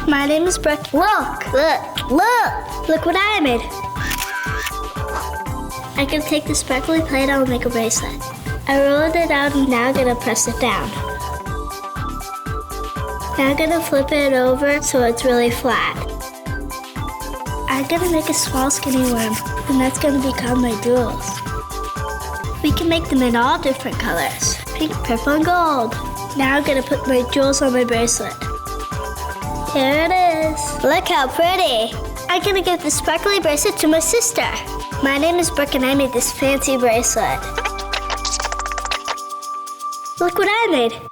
My name is Brooke. Look! Look what I made. I can take the sparkly Play-doh and make a bracelet. I rolled it out and now I'm gonna press it down. Now I'm gonna flip it over so it's really flat. I'm gonna make a small skinny worm, and that's gonna become my jewels. We can make them in all different colors. Pink, purple, and gold. Now I'm gonna put my jewels on my bracelet. Here it is. Look how pretty. I'm gonna give this sparkly bracelet to my sister. My name is Brooke and I made this fancy bracelet. Look what I made.